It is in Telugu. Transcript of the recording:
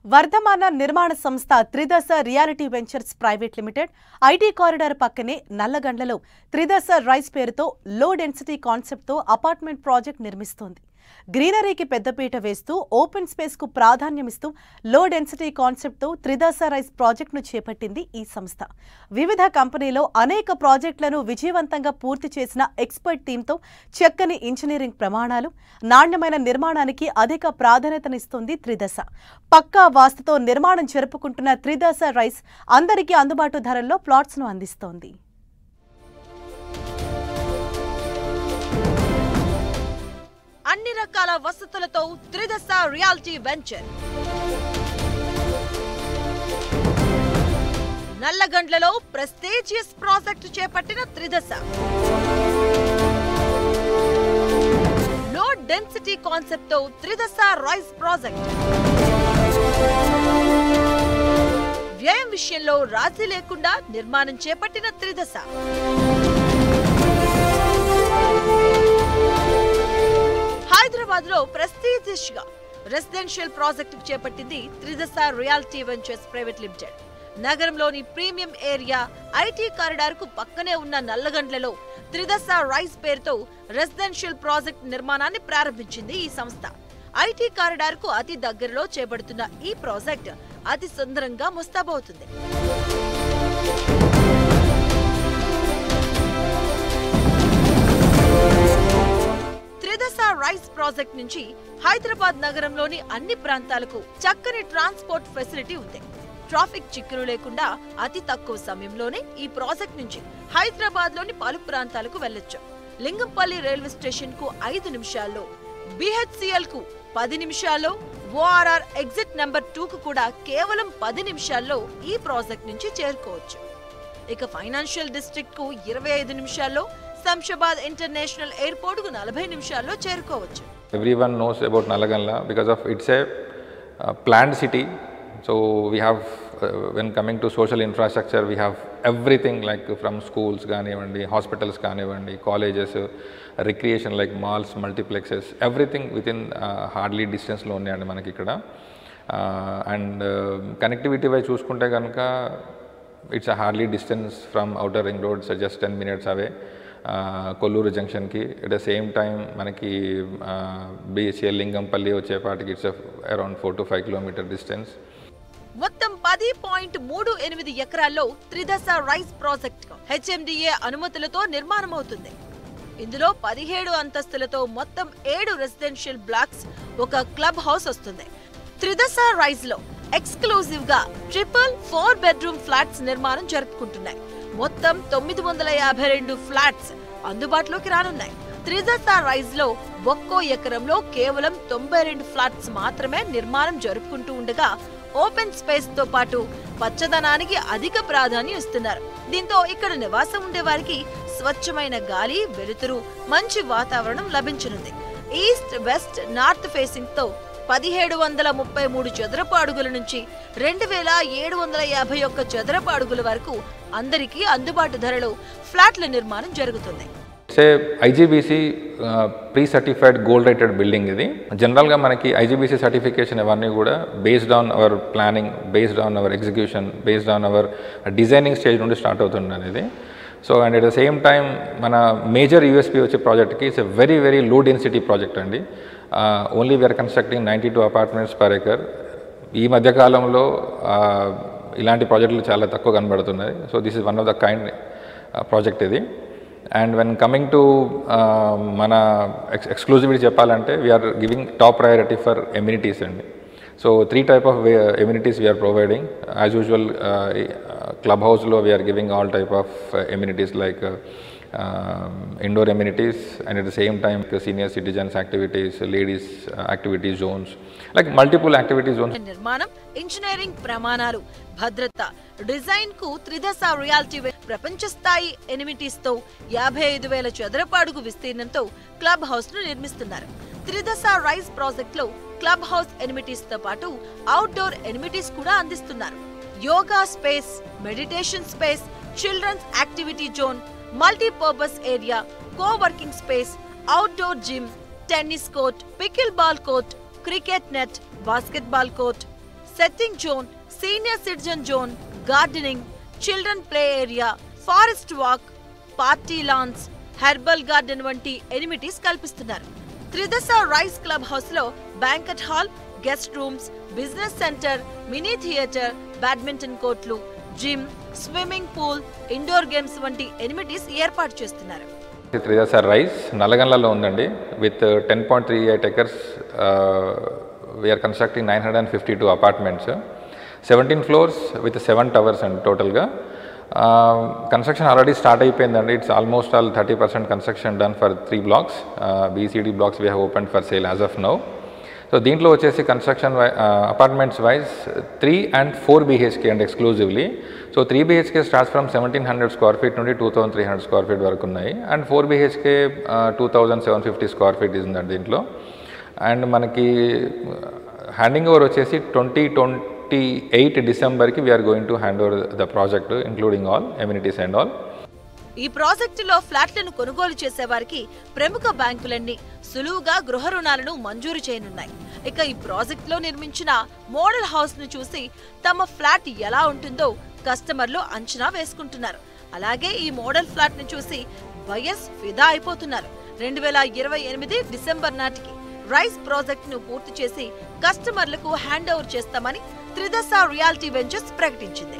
వర్ధమాన నిర్మాణ సంస్థ Tridasha reality ventures private limited IT corridor పక్కనే నల్లగండ్లలో త్రిదశ రైస్ పేరుతో లో డెన్సిటీ కాన్సెప్ట్తో అపార్ట్మెంట్ ప్రాజెక్ట్ నిర్మిస్తోంది. గ్రీనరీకి పెద్దపీట వేస్తూ ఓపెన్ స్పేస్కు ప్రాధాన్యమిస్తూ లో డెన్సిటీ కాన్సెప్ట్తో త్రిదశ రైస్ ప్రాజెక్టును చేపట్టింది ఈ సంస్థ. వివిధ కంపెనీలో అనేక ప్రాజెక్టులను విజయవంతంగా పూర్తి చేసిన ఎక్స్పర్ట్ టీంతో చక్కని ఇంజనీరింగ్ ప్రమాణాలు, నాణ్యమైన నిర్మాణానికి అధిక ప్రాధాన్యతనిస్తుంది త్రిదశ. పక్కా వాస్తుతో నిర్మాణం జరుపుకుంటున్న త్రిదశ రైస్ అందరికీ అందుబాటు ధరల్లో ప్లాట్స్ను అందిస్తోంది. అన్ని రకాల వసతులతో త్రిదశ రియాలిటీ వెంచర్ నల్లగండ్లలో ప్రెస్టీజియస్ ప్రాజెక్టు చేపట్టిన త్రిదశ లో డెన్సిటీ కాన్సెప్ట్ తో త్రిదశ రైస్ ప్రాజెక్ట్ వ్యయం విషయంలో రాజీ లేకుండా నిర్మాణం చేపట్టిన త్రిదశ హైదరాబాద్ లో ప్రెస్టీజియస్ గా రెసిడెన్షియల్ ప్రాజెక్టు చేపట్టింది త్రిదశ రియాలిటీ వెంచర్స్ ప్రైవేట్ లిమిటెడ్. నగరంలోని ప్రీమియం ఏరియా ఐటీ కారిడార్ కు పక్కనే ఉన్న నల్లగండ్లలో త్రిదశ రైస్ పేరుతో రెసిడెన్షియల్ ప్రాజెక్ట్ నిర్మాణాన్ని ప్రారంభించింది ఈ సంస్థ. ఐటీ కారిడార్ కు అతి దగ్గరలో చేపడుతున్న ఈ ప్రాజెక్ట్ అతి సుందరంగా ముస్తాబవుతుంది. త్రిదశ రైస్ ప్రాజెక్ట్ నుంచి హైదరాబాద్ నగరంలోని అన్ని ప్రాంతాలకు చక్కని ట్రాన్స్పోర్ట్ ఫెసిలిటీ ఉంది. ట్రాఫిక్ చిక్కులు లేకుండా అతి తక్కువ సమయంలోనే ఈ ప్రాజెక్ట్ నుంచి హైదరాబాద్ లోని పలు ప్రాంతాలకు వెళ్లొచ్చు. లింగంపల్లి రైల్వే స్టేషన్ కు 5 నిమిషాల్లో, బిహెచ్సిఎల్ కు 10 నిమిషాల్లో, ఓఆర్ఆర్ ఎగ్జిట్ నెంబర్ 2 కు కూడా కేవలం 10 నిమిషాల్లో ఈ ప్రాజెక్ట్ నుంచి చేరుకోవచ్చు. ఇక ఫైనాన్షియల్ డిస్ట్రిక్ట్ కు 25 నిమిషాల్లో, శంషాబాద్ ఇంటర్నేషనల్ ఎయిర్పోర్ట్ కు 40 నిమిషాల్లో చేరుకోవచ్చు. Everyone knows about Nallagandla because of it's a planned city. So we have when coming to social infrastructure, we have everything like from schools ganivandi, hospitals ganivandi, colleges, recreation like malls, multiplexes, everything within hardly distance lo unnayandi manaki ikkada. And connectivity wise chuskunte ganaka it's a hardly distance from outer ring road, so just 10 minutes away. Kollur జంక్షన్కి అట్ ద సేమ్ టైం మనకి బిహెచ్ఎల్ లింగంపల్లి వచ్చేపాటికి it's around 4 to 5 kilometre distance. మొత్తం 10.38 ఎకరాల్లో త్రిదశ రైస్ ప్రాజెక్ట్ హెచ్ఎండిఏ అనుమతులతో నిర్మాణమవుతుంది. ఇందులో 17 అంతస్తులతో మొత్తం 7 రెసిడెన్షియల్ బ్లాక్స్, ఒక క్లబ్ హౌస్ వస్తుంది. త్రిదశ రైస్ లో ఎక్స్క్లూజివ్ గా 4 బెడ్రూమ్ ఫ్లాట్స్ నిర్మాణం జరుపుకుంటున్నాయి. మొత్తం 952 ఫ్లాట్స్ అందుబాటులోకి రానున్నాయి. త్రిదశ రైస్ లో ఒక్కో ఎకరంలో కేవలం 92 ఫ్లాట్స్ మాత్రమే నిర్మాణం జరుపుకుంటూ ఉండగా ఓపెన్ స్పేస్ తో పాటు పచ్చదనానికి అధిక ప్రాధాన్యం ఇస్తున్నారు. దీంతో ఇక్కడ నివాసం ఉండే వారికి స్వచ్ఛమైన గాలి, వెలుతురు, మంచి వాతావరణం లభించనుంది. ఈస్ట్, వెస్ట్, నార్త్ ఫేసింగ్ తో 1733 చదరపు అడుగుల నుంచి 2751 చదరపు అడుగుల వరకు అందరికీ అందుబాటు ధరలో ఫ్లాట్ల నిర్మాణం జరుగుతుంది. IGBC pre certified gold rated building ఇది. జనరల్గా మనకి ఐజీబీసీ సర్టిఫికేషన్ ఇవన్నీ కూడా based on our planning, based on our execution, based on our designing stage నుండి స్టార్ట్ అవుతుంది ఇది. So and at the same time మన మేజర్ యూఎస్పీ వచ్చే ప్రాజెక్ట్కి it's a very very low density project అండి. Only we are constructing 92 apartments per acre. ఈ మధ్యకాలంలో ఇలాంటి ప్రాజెక్టులు చాలా తక్కువ కనబడుతున్నాయి. So this is one of the kind project ఇది. అండ్ వెన్ కమింగ్ టు మన ఎక్స్క్లూజివిటీ చెప్పాలంటే we are giving top priority for amenities అండి. So 3 type of amenities we are providing. As usual, clubhouse lo we are giving all type of amenities like indoor amenities, and at the same time senior citizens activities, ladies activity zones, like multiple activity zones. నిర్మాణం, ఇంజనీరింగ్ ప్రమాణాలు, భద్రత, డిజైన్ కు త్రిదశ రియాలిటీ ప్రపంచ స్థాయి ఎనిమిటీస్ తో 55,000 చదరపు అడుగు విస్తీర్ణంతో క్లబ్ హౌస్ ను నిర్మిస్తున్నారు. త్రిదశ రైస్ ప్రాజెక్ట్ లో క్లబ్ హౌస్ ఎనిమిటీస్ తో పాటు అవుట్డోర్ ఎనిమిటీస్ కూడా అందిస్తున్నారు. Yoga space, meditation space, children's activity zone, multipurpose area, coworking space, outdoor gym, tennis court, pickleball court, cricket net, basketball court, sitting zone, senior citizen zone, gardening, children play area, forest walk, party lawns, herbal garden వంటి ఎనిమిటీస్ కల్పిస్తున్నారు. త్రిదశ రైస్ క్లబ్ హౌస్ లో banquet hall, guest rooms, business centre, mini theatre, badminton కోర్టులు, gym, swimming pool, indoor games వంటి ఎనిమిటీస్ ఏర్పాటు చేస్తున్నారు. త్రిదశ రైస్ నల్లగండ్లలో ఉందండి. With 10.38 acres we're constructing 952 apartments, 17 floors with 7 towers అండి టోటల్గా. కన్స్ట్రక్షన్ ఆల్రెడీ స్టార్ట్ అయిపోయిందండి. It's almost all 30% construction done for 3 blocks. BCD blocks we have opened for sale as of now. So దీంట్లో వచ్చేసి construction apartments wise 3 and 4 BHK and exclusively. So 3 BHK starts from 1700 square feet నుండి 2300 square feet వరకు ఉన్నాయి. అండ్ 4 BHK 2750 square feet ఉందండి దీంట్లో. అండ్ మనకి హ్యాండింగ్ ఓవర్ వచ్చేసి 2028 డిసెంబర్కి we are going to hand over the project including all amenities and all. ఈ ప్రాజెక్టులో ఫ్లాట్లను కొనుగోలు చేసేవారికి ప్రముఖ బ్యాంకులన్నీ సులువుగా గృహ రుణాలను మంజూరు చేయనున్నాయి. ఇక ఈ ప్రాజెక్టులో నిర్మించిన మోడల్ హౌస్ ను చూసి తమ ఫ్లాట్ ఎలా ఉంటుందో కస్టమర్లు అంచనా వేసుకుంటున్నారు. అలాగే ఈ మోడల్ ఫ్లాట్ ను చూసి బయర్స్ ఫిదా అయిపోతున్నారు. 2028 డిసెంబర్ నాటికి రైస్ ప్రాజెక్ట్ ను పూర్తి చేసి కస్టమర్లకు హ్యాండ్ ఓవర్ చేస్తామని త్రిదశ రియాలిటీ వెంచర్స్ ప్రకటించింది.